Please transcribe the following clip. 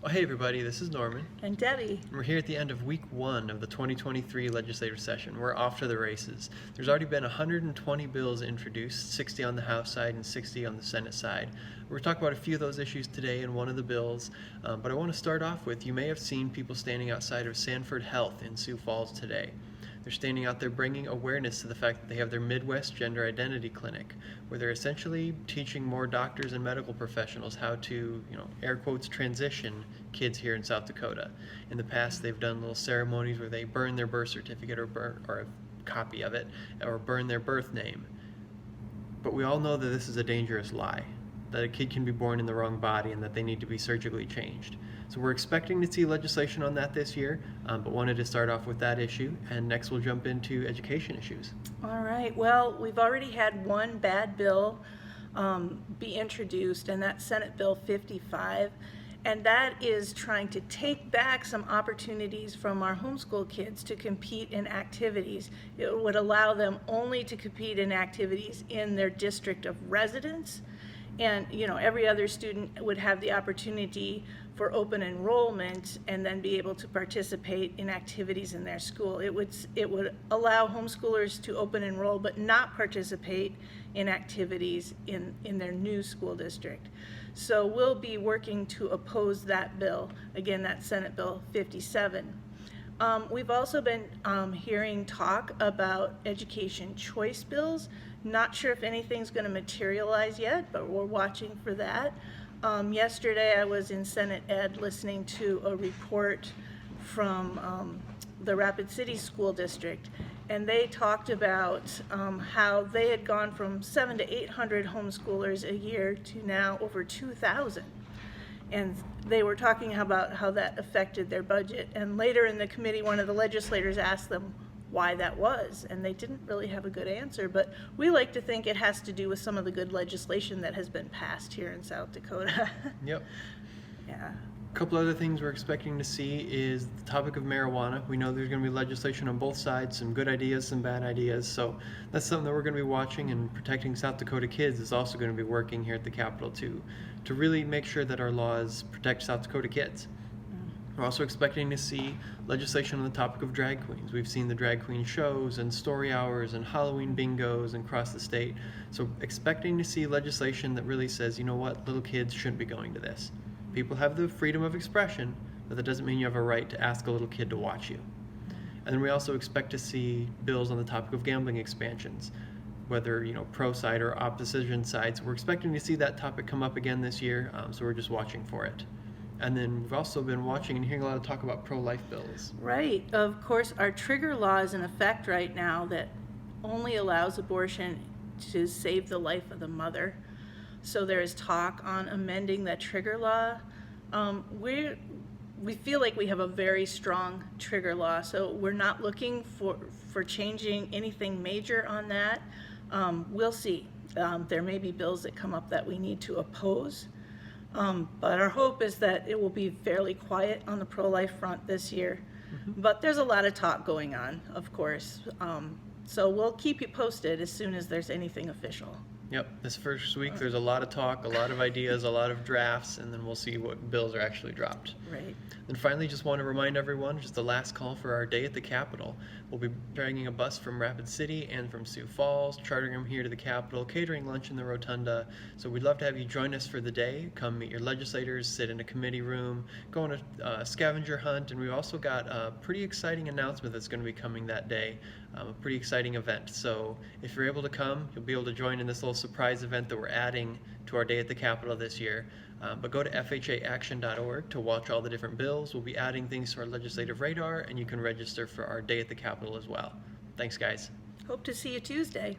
Well, hey everybody, this is Norman. And Debbie. And we're here at the end of week 1 of the 2023 legislative session. We're off to the races. There's already been 120 bills introduced, 60 on the House side and 60 on the Senate side. We're talking about a few of those issues today in one of the bills, but I want to start off with, you may have seen people standing outside of Sanford Health in Sioux Falls today. They're standing out there bringing awareness to the fact that they have their Midwest Gender Identity Clinic, where they're essentially teaching more doctors and medical professionals how to, air quotes, transition kids here in South Dakota. In the past, they've done little ceremonies where they burn their birth certificate or a copy of it, or burn their birth name. But we all know that this is a dangerous lie, that a kid can be born in the wrong body and that they need to be surgically changed. So we're expecting to see legislation on that this year, but wanted to start off with that issue, and next we'll jump into education issues. All right, well, we've already had one bad bill be introduced, and that's Senate Bill 55, and that is trying to take back some opportunities from our homeschool kids to compete in activities. It would allow them only to compete in activities in their district of residence, and every other student would have the opportunity for open enrollment and then be able to participate in activities in their school. It would allow homeschoolers to open enroll but not participate in activities in their new school district. So we'll be working to oppose that bill. Again, that's Senate Bill 57. We've also been hearing talk about education choice bills. Not sure if anything's going to materialize yet, but we're watching for that. Yesterday I was in Senate Ed listening to a report from the Rapid City School District, and they talked about how they had gone from 700 to 800 homeschoolers a year to now over 2,000. And they were talking about how that affected their budget. And later in the committee, one of the legislators asked them why that was, and they didn't really have a good answer, but we like to think it has to do with some of the good legislation that has been passed here in South Dakota. Yep. Yeah. A couple other things we're expecting to see is the topic of marijuana. We know there's going to be legislation on both sides, some good ideas, some bad ideas, so that's something that we're going to be watching, and Protecting South Dakota Kids is also going to be working here at the Capitol to really make sure that our laws protect South Dakota kids. We're also expecting to see legislation on the topic of drag queens. We've seen the drag queen shows and story hours and Halloween bingos across the state. So expecting to see legislation that really says, you know what, little kids shouldn't be going to this. People have the freedom of expression, but that doesn't mean you have a right to ask a little kid to watch you. And then we also expect to see bills on the topic of gambling expansions, whether pro side or opposition sides. We're expecting to see that topic come up again this year, so we're just watching for it. And then we've also been watching and hearing a lot of talk about pro-life bills. Right. Of course, our trigger law is in effect right now that only allows abortion to save the life of the mother. So there is talk on amending that trigger law. We feel like we have a very strong trigger law, so we're not looking for changing anything major on that. We'll see. There may be bills that come up that we need to oppose. But our hope is that it will be fairly quiet on the pro-life front this year. Mm-hmm. But there's a lot of talk going on, of course. So we'll keep you posted as soon as there's anything official. Yep, this first week there's a lot of talk, a lot of ideas, a lot of drafts, and then we'll see what bills are actually dropped. Right. And finally, just want to remind everyone, just the last call for our day at the Capitol. We'll be bringing a bus from Rapid City and from Sioux Falls, chartering them here to the Capitol, catering lunch in the Rotunda. So we'd love to have you join us for the day. Come meet your legislators, sit in a committee room, go on a scavenger hunt, and we've also got a pretty exciting announcement that's going to be coming that day, a pretty exciting event. So if you're able to come, you'll be able to join in this little surprise event that we're adding to our day at the Capitol this year. But go to fhaaction.org to watch all the different bills. We'll be adding things to our legislative radar, and you can register for our day at the Capitol as well. Thanks, guys. Hope to see you Tuesday.